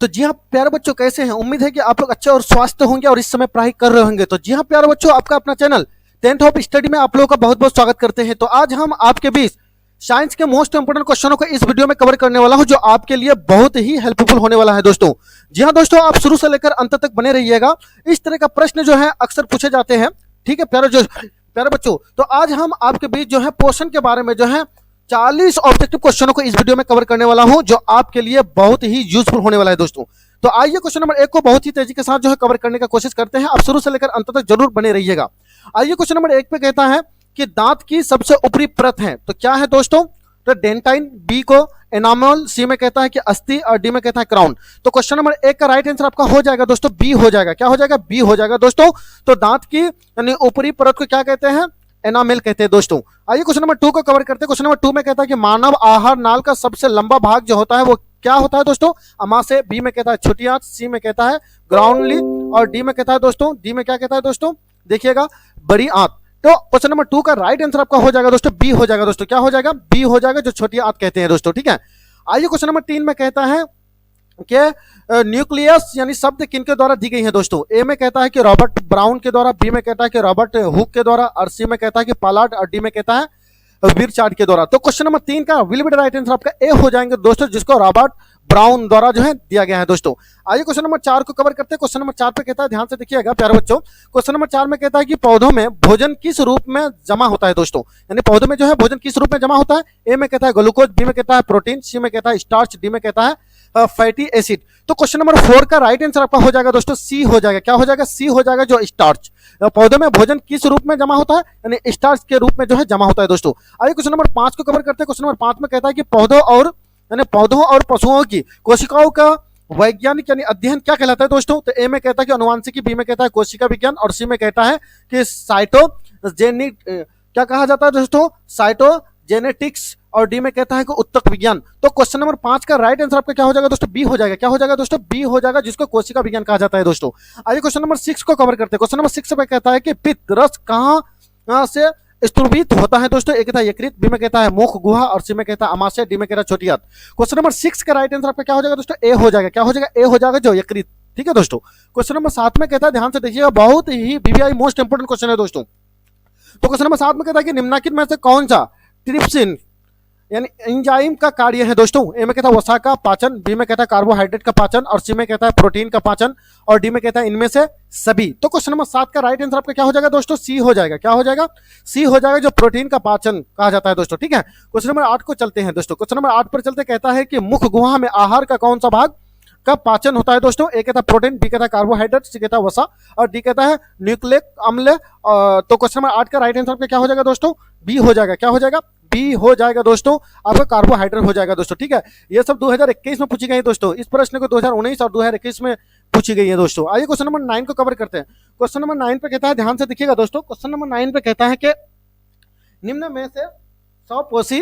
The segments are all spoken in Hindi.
तो जी हाँ प्यारे बच्चों, कैसे हैं? उम्मीद है कि आप लोग अच्छे और स्वस्थ होंगे और इस समय पढ़ाई कर रहे होंगे। तो जी हाँ प्यारे बच्चों, आपका अपना चैनल 10th ऑफ स्टडी में आप लोगों का बहुत बहुत स्वागत करते हैं। तो आज हम आपके बीच साइंस के मोस्ट इंपोर्टेंट क्वेश्चनों को इस वीडियो में कवर करने वाला हूं, जो आपके लिए बहुत ही हेल्पफुल होने वाला है दोस्तों। जी हाँ दोस्तों, आप शुरू से लेकर अंत तक बने रहिएगा। इस तरह का प्रश्न जो है अक्सर पूछे जाते हैं। ठीक है प्यारे बच्चों, तो आज हम आपके बीच जो है पोषण के बारे में जो है 40 ऑब्जेक्टिव क्वेश्चनों को इस वीडियो में कवर करने वाला हूं, जो आपके लिए बहुत ही यूजफुल होने वाला है दोस्तों। तो आइए क्वेश्चन नंबर 1 को बहुत ही तेजी के साथ जो है कवर करने का कोशिश करते हैं। आप शुरू से लेकर अंत तक जरूर बने रहिएगा। आइए क्वेश्चन नंबर 1 पे कहता है कि दांत की सबसे ऊपरी परत है, तो क्या है दोस्तों? तो डेंटाइन, बी को एनामल, सी में कहता है कि अस्थि और डी में कहता है क्राउन। तो क्वेश्चन नंबर 1 का राइट आंसर आपका हो जाएगा दोस्तों बी हो जाएगा। क्या हो जाएगा? बी हो जाएगा दोस्तों। तो दांत की यानी ऊपरी परत को क्या कहते हैं? एनामेल कहते हैं दोस्तों। आइए क्वेश्चन नंबर 2 को कवर करते हैं। क्वेश्चन नंबर 2 में कहता है कि मानव आहार नाल का सबसे लंबा भाग जो होता है वो क्या होता है दोस्तों? अमाशय, बी में कहता है छोटी आंत, सी में कहता है ग्राउंडली और डी में कहता है दोस्तों, डी में क्या कहता है दोस्तों? देखिएगा बड़ी आंत। तो क्वेश्चन नंबर 2 का राइट आंसर आपका हो जाएगा दोस्तों बी हो जाएगा दोस्तों। क्या हो जाएगा? बी हो जाएगा, जो छोटी आंत कहते हैं दोस्तों। ठीक है, आइए क्वेश्चन नंबर 3 में कहता है कि न्यूक्लियस यानी शब्द किनके द्वारा दी गई है दोस्तों? ए में कहता है कि रॉबर्ट ब्राउन के द्वारा, बी में कहता है कि रॉबर्ट हुक के द्वारा और सी में कहता है कि पालार्ड और डी में कहता है विरचार्ड के द्वारा। तो क्वेश्चन नंबर 3 का will be the right answer आपका ए हो जाएंगे दोस्तों, जिसको रॉबर्ट ब्राउन द्वारा जो है दिया गया है दोस्तों। आइए क्वेश्चन नंबर 4 को कवर करते हैं। क्वेश्चन नंबर 4 पे कहता है, ध्यान से देखिएगा प्यारे बच्चों। क्वेश्चन नंबर 4 में कहता है कि पौधों में भोजन किस रूप में जमा होता है दोस्तों? यानी पौधों में जो है भोजन किस रूप में जमा होता है? ए में कहता है ग्लूकोज, बी में कहता है प्रोटीन, सी में कहता है स्टार्च, डी में कहता है फैटी एसिड। तो क्वेश्चन नंबर 4 का राइट आंसर आपका हो जाएगा दोस्तों सी हो जाएगा। क्या हो जाएगा? सी हो जाएगा, जो स्टार्च। पौधों में भोजन किस रूप में जमा होता है? यानी स्टार्च के रूप में जो है जमा होता है दोस्तों। आइए क्वेश्चन नंबर 5 को कवर करते हैं। क्वेश्चन नंबर 5 में कहता है कि पौधों और पशुओं की कोशिकाओं का वैज्ञानिक यानी अध्ययन क्या कहलाता है दोस्तों? तो ए में कहता है कि अनुवांशिकी, बी में कहता है कोशिका विज्ञान और सी में कहता है कि साइटोजेनिक क्या कहा जाता है दोस्तों? साइटोजेनेटिक्स और डी में कहता है कि उत्तक विज्ञान। तो क्वेश्चन नंबर 5 का राइट आंसर आपका क्या हो जाएगा दोस्तों? बी हो जाएगा। क्या हो जाएगा दोस्तों? बी हो जाएगा, जिसको कोशिका विज्ञान कहा जाता है दोस्तों। आइए क्वेश्चन नंबर 6 को कवर करते हैं। क्वेश्चन नंबर 6 में कहता है कि पित्त रस कहां से स्तुर्भित होता है दोस्तों? एक कहता है यकृत, बी में कहता है मुख गुहा और सी में कहता है अमाशय, डी में कहता है छोटी आंत। क्वेश्चन नंबर 6 का राइट आंसर आपका क्या हो जाएगा दोस्तों? ए हो जाएगा। क्या हो जाएगा? ए हो जाएगा, जो यकृत। ठीक है दोस्तों। क्वेश्चन नंबर 7 में कहता है, ध्यान से देखिएगा, बहुत ही वीवीआई मोस्ट इंपोर्टेंट क्वेश्चन है दोस्तों। तो क्वेश्चन नंबर 7 में कहता है कि निम्नलिखित में से कौन सा ट्रिप्सिन यानी एंजाइम का कार्य है दोस्तों? ए में कहता है वसा का पाचन, बी में कहता है कार्बोहाइड्रेट का पाचन और सी में कहता है प्रोटीन का पाचन और डी में कहता है इनमें से सभी। तो क्वेश्चन नंबर 7 का राइट आंसर आपका क्या हो जाएगा दोस्तों? सी हो जाएगा। क्या हो जाएगा? सी हो जाएगा, जो प्रोटीन का पाचन कहा जाता है दोस्तों। ठीक है, क्वेश्चन नंबर 8 को चलते हैं दोस्तों। क्वेश्चन नंबर 8 पर चलते कहता है कि मुख गुहा में आहार का कौन सा भाग का पाचन होता है दोस्तों? ए कहता है प्रोटीन, बी कहता है कार्बोहाइड्रेट, सी कहता है वसा और डी कहता है न्यूक्लिक अम्ल। तो क्वेश्चन नंबर 8 का राइट आंसर क्या हो जाएगा दोस्तों? बी हो जाएगा। क्या हो जाएगा? बी हो जाएगा दोस्तों, आपका कार्बोहाइड्रेट हो जाएगा दोस्तों। ठीक है, ये सब 2021 में पूछी गई दोस्तों। इस प्रश्न को 2019 और 2021 में पूछी गई है दोस्तों। आइए क्वेश्चन नंबर 9 को कवर करते हैं। क्वेश्चन नंबर 9 पे कहता है, ध्यान से देखिएगा दोस्तों। क्वेश्चन नंबर 9 पे कहता है कि निम्न में से सौपोषी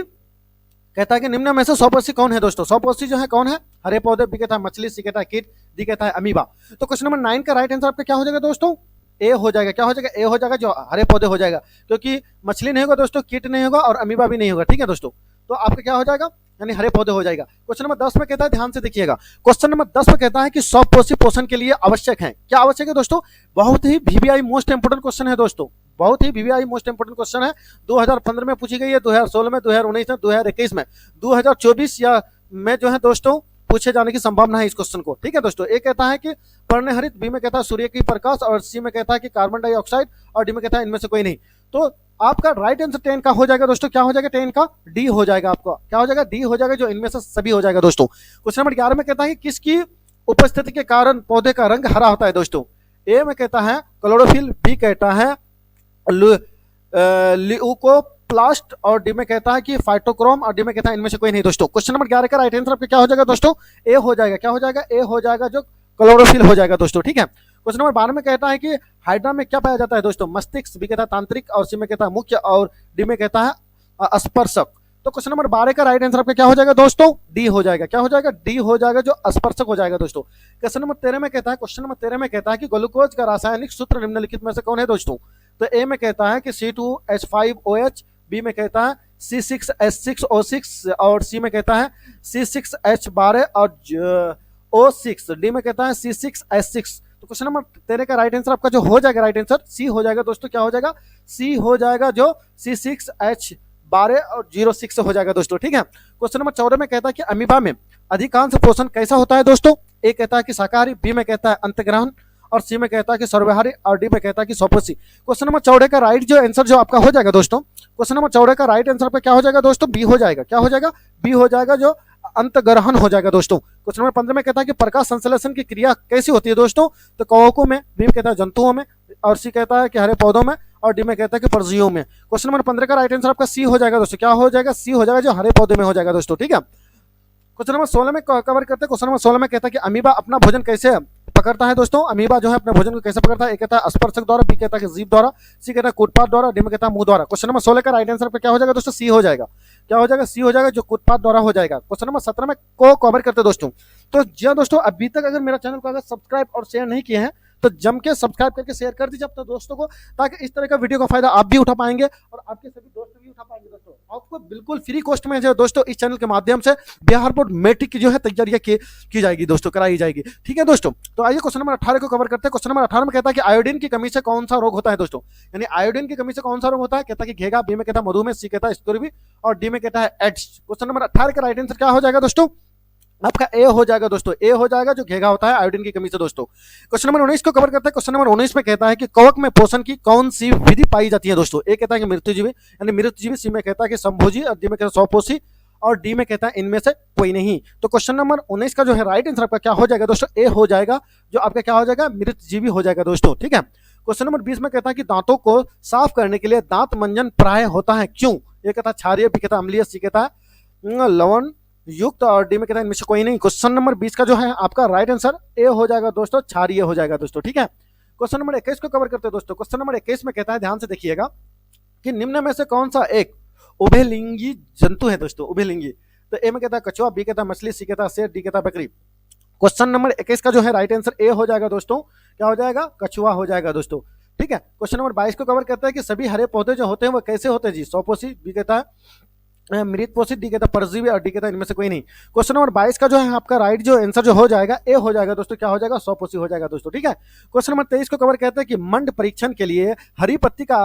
कहता है कि निम्न में से सौपोषी कौन है दोस्तों? सौपोषी जो है कौन है? हरे पौधे, बी कहता है मछली, सी कहता है कीट, डी कहता है अमीबा। तो क्वेश्चन नंबर 9 का राइट आंसर आपका क्या हो जाएगा दोस्तों? ए हो जाएगा। क्या हो जाएगा? ए हो जाएगा, जो हरे पौधे हो जाएगा, क्योंकि मछली नहीं होगा दोस्तों, कीट नहीं होगा और अमीबा भी नहीं होगा। ठीक है दोस्तों, तो आपका क्या हो जाएगा? यानी हरे पौधे हो जाएगा। क्वेश्चन नंबर 10 में कहता है, ध्यान से देखिएगा। क्वेश्चन नंबर 10 में कहता है कि सौपोषी पोषण के लिए आवश्यक है। क्या आवश्यक है दोस्तों? बहुत ही वीवीआई मोस्ट इंपोर्टेंट क्वेश्चन है दोस्तों। बहुत ही वीवीआई मोस्ट इंपोर्टेंट क्वेश्चन है। 2015 में पूछी गई है, 2016 में, 2019 में, 2021 में, 2024 या में जो है दोस्तों पूछे जाने की संभावना है इस क्वेश्चन को। ठीक है दोस्तों, ए कहता है कि पर्णहरित, बी में कहता है सूर्य की प्रकाश और सी में कहता है कि कार्बन डाइऑक्साइड और डी में कहता है इनमें से कोई नहीं। तो आपका राइट आंसर 10 का हो जाएगा दोस्तों। क्या हो जाएगा? 10 का डी हो जाएगा। आपका क्या हो जाएगा? डी हो जाएगा, जो इनमें से सभी हो जाएगा दोस्तों। क्वेश्चन नंबर 11 में कहता है कि किसकी उपस्थिति के कारण पौधे का रंग हरा होता है दोस्तों? ए में कहता है क्लोरोफिल, बी कहता है ल्यूकोप्लास्ट और डी में कहता है कि फाइटोक्रोम और डी में कहता है इनमें से कोई नहीं दोस्तों। क्वेश्चन नंबर 11 का राइट आंसर आपका क्या हो जाएगा दोस्तों? ए हो जाएगा। क्या हो जाएगा? ए हो जाएगा, जो क्लोरोफिल हो जाएगा दोस्तों। ठीक है, क्वेश्चन नंबर 12 में कहता है कि हाइड्रा में क्या पाया जाता है दोस्तों? मस्तिष्क, बी कहता है तांत्रिक और सी में कहता है मुख्य और डी में कहता है स्पर्शक। तो क्वेश्चन नंबर 12 का राइट आंसर आपका क्या हो जाएगा दोस्तों? डी हो जाएगा। क्या हो जाएगा? डी हो जाएगा, जो स्पर्शक हो जाएगा दोस्तों। क्वेश्चन नंबर 13 में कहता है कि ग्लूकोज का रासायनिक सूत्र निम्नलिखित में से कौन है दोस्तों? तो ए में कहता है कि C2H5OH, बी में कहता है C6H6O6 और सी में कहता है C6H12 और O6, डी में कहता है C6H6। तो क्वेश्चन नंबर 13 का राइट आंसर आपका जो हो जाएगा, राइट आंसर सी हो जाएगा दोस्तों। क्या हो जाएगा? सी हो जाएगा, जो C6H12 और 06 हो जाएगा दोस्तों। ठीक है। क्वेश्चन नंबर 14 में कहता है कि अमीबा में अधिकांश पोषण कैसा होता है दोस्तों? ए कहता है कि शाकाहारी, बी में कहता है अंतग्रहण, और सी में कहता है कि सर्वहारी, और डी में कहता है कि स्वपोषी। क्वेश्चन नंबर 14 का राइट जो आंसर जो आपका हो जाएगा दोस्तों, क्वेश्चन नंबर 14 का राइट आंसर आपका क्या हो जाएगा दोस्तों? बी हो जाएगा। क्या हो जाएगा? बी हो जाएगा, जो अंतग्रहण हो जाएगा दोस्तों। क्वेश्चन नंबर 15 में कहता है कि प्रकाश संश्लेषण की क्रिया कैसी होती है दोस्तों? तो कवकों में, बी में कहता है जंतुओं में, और सी कहता है कि हरे पौधों में, और डी में कहता है कि परजीवियों में। क्वेश्चन नंबर 15 का राइट आंसर आपका सी हो जाएगा दोस्तों। क्या हो जाएगा? सी हो जाएगा, जो हरे पौधे में हो जाएगा दोस्तों। ठीक है। क्वेश्चन नंबर 16 में कवर करते हैं। क्वेश्चन नंबर 16 में कहता है कि अमीबा अपना भोजन कैसे पकड़ता है दोस्तों? अमीबा जो है अपने भोजन को कैसे पकड़ता है? ए कहता है स्पर्शक द्वारा, बी कहता है कि जीभ द्वारा, सी कहता है कूटपात द्वारा, डी में कहता है मुंह द्वारा। क्वेश्चन नंबर 16 का राइट आंसर पे क्या हो जाएगा दोस्तों? सी हो जाएगा। क्या हो जाएगा? सी हो जाएगा, जो कूटपात द्वारा हो जाएगा। क्वेश्चन नंबर 17 में को कवर करते हैं दोस्तों। तो जी दोस्तों, अभी तक अगर मेरा चैनल को अगर सब्सक्राइब और शेयर नहीं किए हैं तो जम के सब्सक्राइब करके शेयर कर दीजिए अपने दोस्तों को, ताकि इस तरह का वीडियो का फायदा आप भी उठा पाएंगे और आपके सभी दोस्त भी उठा पाएंगे दोस्तों। आपको बिल्कुल फ्री कॉस्ट में जो दोस्तों इस चैनल के माध्यम से बिहार बोर्ड मैट्रिक की जो है तैयारियां की जाएगी दोस्तों, कराई जाएगी। ठीक है दोस्तों। तो आइए क्वेश्चन नंबर 18 को कवर करते हैं। क्वेश्चन नंबर 18 में कहता है कि आयोडीन की कमी से कौन सा रोग होता है दोस्तों? यानी आयोडीन की कमी से कौन सा रोग होता है? कहता है कि घेगा, बी में कहता है मधुमेह, सी कहता है स्कर्वी, और डी में कहता है एड्स। क्वेश्चन नंबर 18 का राइट आंसर क्या हो जाएगा दोस्तों? आपका ए हो जाएगा दोस्तों। ए हो जाएगा, जो घेगा होता है आयोडीन की कमी से दोस्तों। क्वेश्चन नंबर 19 को कवर करते हैं। क्वेश्चन नंबर 19 में कहता है कि कवक में पोषण की कौन सी विधि पाई जाती है दोस्तों? ए कहता है कि मृत्युजीवी यानी मृतजीवी, सी में कहता है कि संभोजी, और डी में कहता है स्वपोषी, और डी में कहता है इनमें से कोई नहीं। तो क्वेश्चन नंबर 19 का जो है राइट आंसर आपका क्या हो जाएगा दोस्तों? ए हो जाएगा, जो आपका क्या हो जाएगा? मृतजीवी हो जाएगा दोस्तों। ठीक है। क्वेश्चन नंबर 20 में कहता है कि दांतों को साफ करने के लिए दांत मंजन प्राय होता है, क्यों? ए कहता है क्षारीय, बी कहता है अम्लीय, सी कहता है लवण युक्त, और डी में कहता है इनमें से कोई नहीं। क्वेश्चन नंबर 20 का जो है आपका राइट आंसर ए हो जाएगा दोस्तों, क्षारीय हो जाएगा दोस्तों। ठीक है। क्वेश्चन नंबर 21 को कवर करते हैं दोस्तों। क्वेश्चन नंबर 21 में कहता है, ध्यान से देखिएगा, कि निम्न में से कौन सा एक उभयलिंगी जंतु है दोस्तों? उभयलिंगी। तो ए में कहता है कछुआ, बी कहता है मछली, सी कहता है शेर, डी कहता है बकरी। क्वेश्चन नंबर 21 का जो है राइट आंसर ए हो जाएगा दोस्तों। क्या हो जाएगा? कछुआ हो जाएगा दोस्तों। ठीक है। क्वेश्चन नंबर 22 को कवर करते हैं कि सभी हरे पौधे जो होते हैं वो कैसे होते हैं जी? स्वपोषी, बी कहता है मृत पोषित, डी कहता है परजीवी, और डी कहता है इनमें से कोई नहीं। क्वेश्चन नंबर 22 का जो है आपका राइट जो आंसर जो हो जाएगा ए हो जाएगा दोस्तों। क्या हो जाएगा? स्वपोषी हो जाएगा दोस्तों। ठीक है। क्वेश्चन नंबर 23 को कवर कहते हैं कि मंड परीक्षण के लिए हरी पत्ती का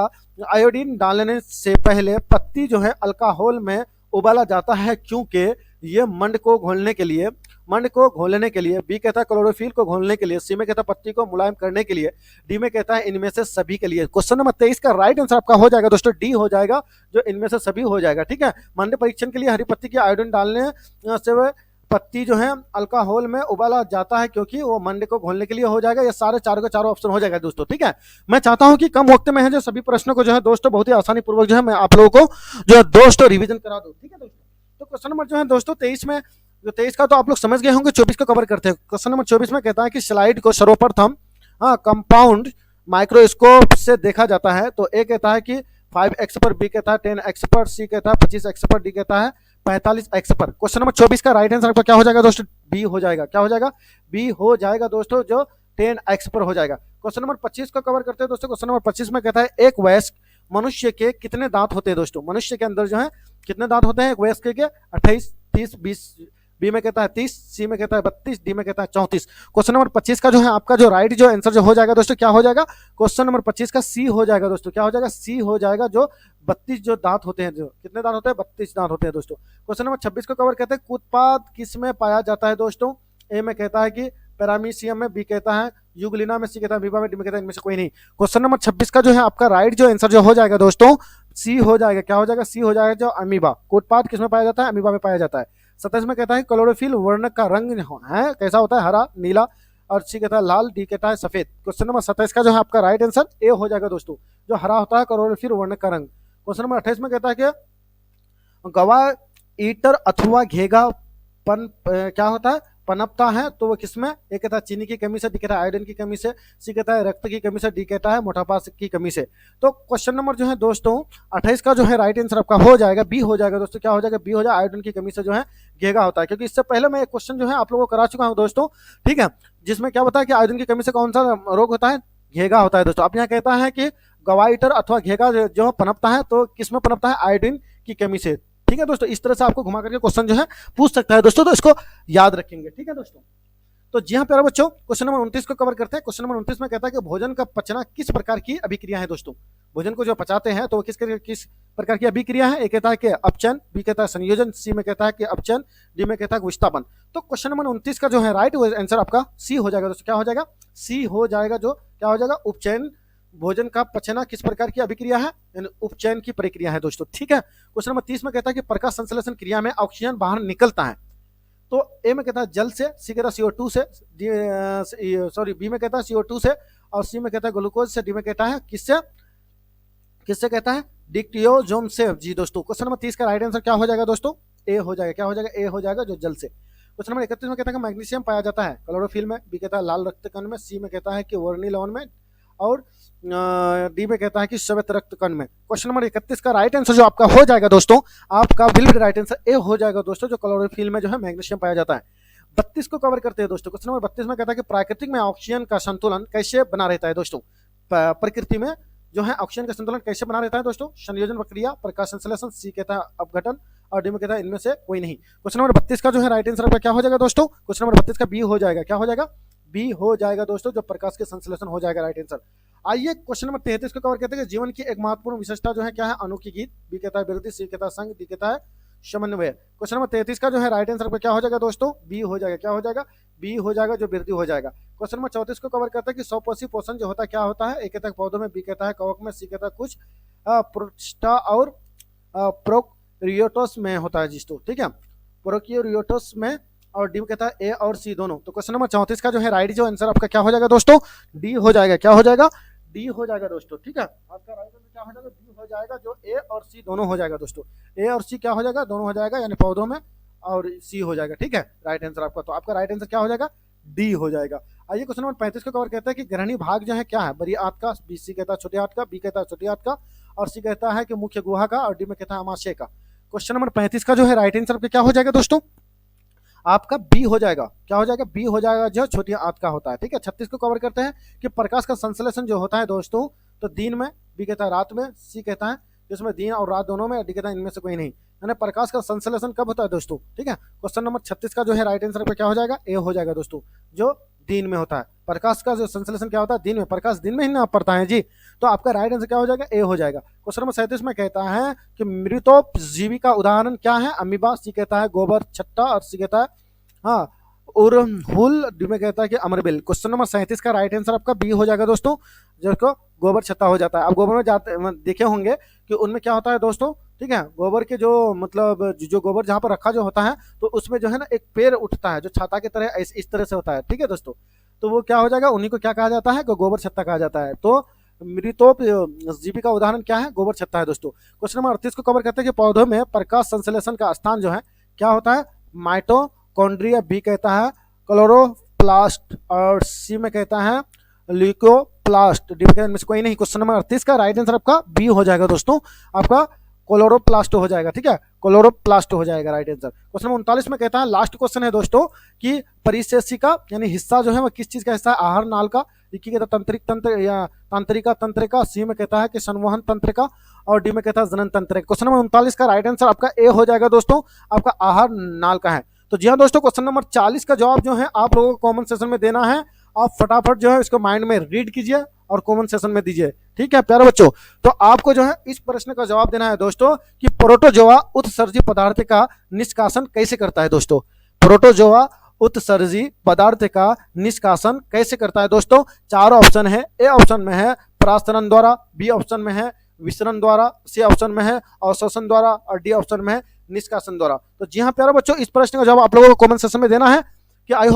आयोडीन डालने से पहले पत्ती जो है अल्कोहल में उबाला जाता है, क्योंकि ये मंड को घोलने के लिए, बी कहता है क्लोरोफिल को घोलने के लिए, सी में कहता है पत्ती को मुलायम करने के लिए, डी में कहता है इनमें से सभी के लिए। क्वेश्चन नंबर 23 का राइट आंसर आपका हो जाएगा दोस्तों, डी हो जाएगा, जो इनमें से सभी हो जाएगा। ठीक है। मंड परीक्षण के लिए हरी पत्ती की आयोडीन डालने से पत्ती जो है अल्कोहल में उबाला जाता है, क्योंकि वो मंड को घोलने के लिए हो जाएगा। ये सारे चारों के चारों ऑप्शन हो जाएगा दोस्तों। ठीक है। मैं चाहता हूं कि कम वक्त में है जो सभी प्रश्नों को जो है दोस्तों बहुत ही आसानी पूर्वक जो है मैं आप लोगों को जो है दोस्तों रिवीजन करा दूं। ठीक है दोस्तों। तो क्वेश्चन नंबर जो है दोस्तों 23 में, जो 23 का तो आप लोग समझ गए होंगे। 24 को कवर करते हैं। क्वेश्चन नंबर 24 में कहता है कि स्लाइड को सर्वप्रथम कंपाउंड माइक्रोस्कोप से देखा जाता है। तो ए कहता है कि 5x पर, बी कहता है 10x पर, सी कहता है 25x पर, डी कहता है 45x पर। क्वेश्चन नंबर 24 का राइट आंसर आपका क्या हो जाएगा दोस्तों? बी हो जाएगा। क्या हो जाएगा? बी हो जाएगा दोस्तों, जो 10x पर हो जाएगा। क्वेश्चन नंबर 25 को कवर करते हैं दोस्तों। क्वेश्चन नंबर 25 में कहता है एक वयस्क मनुष्य के कितने दांत होते हैं दोस्तों? मनुष्य के अंदर जो है कितने दांत होते हैं एक वयस्क के? 28, 30, 20, बी में कहता है 30, सी में कहता है 32, डी में कहता है 34। क्वेश्चन नंबर 25 का जो है आपका जो राइट जो आंसर जो हो जाएगा दोस्तों, क्या हो जाएगा? क्वेश्चन नंबर 25 का सी हो जाएगा दोस्तों। क्या हो जाएगा? सी हो जाएगा, जो 32 जो दांत होते हैं। जो कितने दांत होते हैं? 32 दांत होते हैं दोस्तों। क्वेश्चन नंबर 26 को कवर करते हैं। कुत्पाद किस में पाया जाता है दोस्तों? ए में कहता है कि पैरामीशियम में, बी कहता है यूग्लिना में, सी कहता है अमीबा में, डी में कहता है इनमें से कोई नहीं। क्वेश्चन नंबर 26 का जो है आपका राइट जो आंसर जो हो जाएगा दोस्तों, सी हो जाएगा। क्या हो जाएगा? सी हो जाएगा, जो अमीबा। कुत्पाद किस में पाया जाता है? अमीबा में पाया जाता है। 27 में कहता है क्लोरोफिल वर्ण का रंग है कैसा होता है? हरा, नीला, और सी कहता है लाल, डी कहता है सफेद। क्वेश्चन नंबर 27 का जो है आपका राइट आंसर ए हो जाएगा दोस्तों, जो हरा होता है क्लोरोफिल वर्ण का रंग। क्वेश्चन नंबर 28 में कहता है कि गवा ईटर अथवा घेगा क्या होता है? पनपता है। तो वो किसमें? ए कहता है चीनी की कमी से, डी कहता है आयोडीन की कमी से, सी कहता है रक्त की कमी से, डी कहता है मोटापा की कमी से। तो क्वेश्चन नंबर जो है दोस्तों 28 का जो है राइट आंसर आपका हो जाएगा, बी हो जाएगा दोस्तों। क्या हो जाएगा? बी हो जाएगा, आयोडीन की कमी से जो है घेगा होता है। क्योंकि इससे पहले मैं एक क्वेश्चन जो है आप लोगों को करा चुका हूँ दोस्तों। ठीक है। जिसमें क्या बताया कि आयोडीन की कमी से कौन सा रोग होता है? घेगा होता है दोस्तों। अब यहाँ कहता है कि गवाइटर अथवा घेगा जो पनपता है, तो किसमें पनपता है? आयोडीन की कमी से। ठीक है दोस्तों। इस तरह से आपको घुमा करके क्वेश्चन जो है पूछ सकता है दोस्तों, तो इसको याद रखेंगे। ठीक है दोस्तों। तो जी हाँ प्यारे बच्चों, क्वेश्चन नंबर 29 को कवर करते हैं। क्वेश्चन नंबर 29 में कहता है कि भोजन का पचना किस प्रकार की अभिक्रिया है दोस्तों। भोजन को जो पचाते हैं तो वो किस प्रकार की अभिक्रिया है। ए कहता है कि अपचयन, बी कहता है संयोजन, सी में कहता है कि अपचयन, डी में कहता है विस्थापन। तो क्वेश्चन नंबर 29 का जो है राइट आंसर आपका सी हो जाएगा दोस्तों। क्या हो जाएगा? सी हो जाएगा। जो क्या हो जाएगा? उपचयन। भोजन का पचना किस प्रकार की अभिक्रिया है? यानी उपचयन की प्रक्रिया है दोस्तों। ठीक है। क्वेश्चन नंबर 30 में कहता है कि प्रकाश संश्लेषण क्रिया में ऑक्सीजन बाहर निकलता है। तो ए में कहता है जल से, सी कहता है CO2 से, बी में कहता है CO2 से, और सी में कहता है ग्लूकोज से, डी में कहता है किससे कहता है? डिक्टियोजोम से। जी दोस्तों, क्वेश्चन नंबर 30 का राइट आंसर क्या हो जाएगा दोस्तों? ए हो जाएगा। क्या हो जाएगा? ए हो जाएगा, जो जल से। क्वेश्चन नंबर 31 में कहता है कि मैग्नीशियम पाया जाता है क्लोरोफिल में, बी कहता है लाल रक्त कण में, सी में कहता है कि वर्णी लवण में, और डी में कहता है कि श्वेत रक्त कण में। क्वेश्चन नंबर 31 का राइट आंसर जो आपका हो जाएगा दोस्तों, आपका बिल्कुल राइट आंसर ए हो जाएगा दोस्तों, जो क्लोरोफिल में जो है मैग्नीशियम पाया जाता है। 32 को कवर करते हैं दोस्तों। क्वेश्चन नंबर 32 में कहता है कि प्राकृतिक में ऑक्सीजन का संतुलन कैसे बना रहता है दोस्तों। प्रकृति में जो है ऑक्सीजन का संतुलन कैसे बना रहता है दोस्तों? संयोजन प्रक्रिया, प्रकाश संश्लेषण, सी कहता है अपघटन, और डी में कहता है इनमें से कोई नहीं। क्वेश्चन नंबर 32 का जो है राइट आंसर आपका क्या हो जाएगा दोस्तों? क्वेश्चन नंबर 32 का बी हो जाएगा। क्या हो जाएगा? बी हो जाएगा दोस्तों, जो प्रकाश के संश्लेषण हो जाएगा राइट आंसर। आइए क्वेश्चन नंबर 33 को कवर करते हैं कि जीवन की एक महत्वपूर्ण विशेषता जो है क्या है? अणु की गीत। बी कहता है वृद्धि, सी कहता है संग, डी कहता है समन्वय। क्वेश्चन नंबर 33 का जो है राइट आंसर क्या हो जाएगा दोस्तों? बी हो जाएगा। क्या हो जाएगा? बी हो जाएगा, जो वृद्धि हो जाएगा। क्वेश्चन नंबर 34 को कवर करता है कि स्वपोषी पोषण जो होता है क्या होता है? ए कहता है पौधों में, बी कहता है कवक में, सी कहता है कुछ प्रोटिस्टा और प्रोकैरियोट्स में होता है दोस्तों। ठीक है, प्रोकैरियोट्स में, और डी कहता है ए और सी दोनों। तो क्वेश्चन नंबर 34 का जो है राइट जो आंसर आपका क्या हो जाएगा दोस्तों? डी हो जाएगा। क्या हो जाएगा? डी हो जाएगा दोस्तों। ठीक है, आपका राइट आंसर क्या हो जाएगा? डी हो जाएगा, जो ए और सी दोनों हो जाएगा दोस्तों। ए और सी क्या हो जाएगा? दोनों हो जाएगा, यानी पौधों में, और सी हो जाएगा। ठीक है, राइट आंसर आपका। तो आपका राइट आंसर क्या हो जाएगा? डी हो जाएगा। आइए क्वेश्चन नंबर 35 को कवर करता है कि ग्रहणी भाग जो है क्या है? बड़ी आंत का, बी सी कहता है छोटी आंत का, बी कहता है छोटी आंत का, और सी कहता है कि मुख्य गुहा का, और डी में कहता है अमाशय का। क्वेश्चन नंबर 35 का जो है राइट आंसर क्या हो जाएगा दोस्तों? आपका बी हो जाएगा। क्या हो जाएगा? बी हो जाएगा, जो छोटी आंत का होता है। ठीक है, 36 को कवर करते हैं कि प्रकाश का संश्लेषण जो होता है दोस्तों, तो दिन में, बी कहता है रात में, सी कहता है जिसमें दिन और रात दोनों में, डी कहता है इनमें से कोई नहीं। यानी प्रकाश का संश्लेषण कब होता है दोस्तों? ठीक है, क्वेश्चन नंबर 36 का जो है राइट आंसर पे क्या हो जाएगा? ए हो जाएगा दोस्तों, जो दिन में होता है। प्रकाश का जो संश्लेषण क्या होता है? दिन में। प्रकाश दिन में ही ना पड़ता है जी। तो आपका राइट आंसर क्या हो जाएगा? ए हो जाएगा। क्वेश्चन नंबर 37 में कहता है कि मृतोपजीवी का उदाहरण क्या है? अमीबा, सी कहता है गोबर छत्ता, और सी कहता है हाँ उरहुल, डी में कहता है कि अमरबिल। क्वेश्चन नंबर 37 का राइट आंसर आपका बी हो जाएगा दोस्तों, जिसको गोबर छत्ता हो जाता है। आप गोबर में जाते देखे होंगे कि उनमें क्या होता है दोस्तों। ठीक है, गोबर के जो मतलब जो गोबर जहाँ पर रखा जो होता है, तो उसमें जो है ना एक पेड़ उठता है जो छाता की तरह इस तरह से होता है। ठीक है दोस्तों, तो वो क्या हो जाएगा? उन्हीं को क्या कहा जाता है? गोबर छत्ता कहा जाता है। तो मृतोपजीवी का उदाहरण क्या है? गोबर छत्ता है दोस्तों। क्वेश्चन नंबर 38 को कवर करते हैं कि पौधों में प्रकाश संश्लेषण का स्थान जो है क्या होता है? माइटोकॉन्ड्रिया, बी कहता है क्लोरोप्लास्ट, और सी में कहता है ल्यूकोप्लास्ट, डी में कहता है इनमें से कोई नहीं। क्वेश्चन नंबर 38 का राइट आंसर आपका बी हो जाएगा दोस्तों, आपका क्लोरोप्लास्ट हो जाएगा। ठीक है, क्लोरोप्लास्ट हो जाएगा राइट आंसर। क्वेश्चन नंबर 39 में कहता है, लास्ट क्वेश्चन है दोस्तों, कि परिशेषिका यानी हिस्सा जो है वो किस चीज का हिस्सा है? आहार नाल का, कहता है तंत्रिक तंत्र या तांत्रिका तंत्र का, सी में कहता है कि संवहन तंत्र का, और डी में कहता है जनन तंत्र का। क्वेश्चन नंबर 39 का राइट आंसर आपका ए हो जाएगा दोस्तों, आपका आहार नाल का है। तो जी हाँ दोस्तों, क्वेश्चन नंबर 40 का जवाब जो है आप लोगों को कॉमन सेशन में देना है। आप फटाफट जो है इसको माइंड में रीड कीजिए और कॉमन सेशन में दीजिए। ठीक है प्यारे बच्चों, तो आपको जो है इस प्रश्न का जवाब देना है दोस्तों कि प्रोटोजोआ उत्सर्जी पदार्थ का निष्कासन कैसे करता है दोस्तों। प्रोटोजोआ उत्सर्जी पदार्थ का निष्कासन कैसे करता है दोस्तों? चार ऑप्शन है। ए ऑप्शन में है परास्तरण द्वारा, बी ऑप्शन में है विसरण द्वारा, सी ऑप्शन में है अवशोषण द्वारा, और डी ऑप्शन में है निष्कासन द्वारा। तो जी हाँ प्यारे बच्चों, इस प्रश्न का जवाब आप लोगों को कमेंट सेक्शन में देना है कि आई होप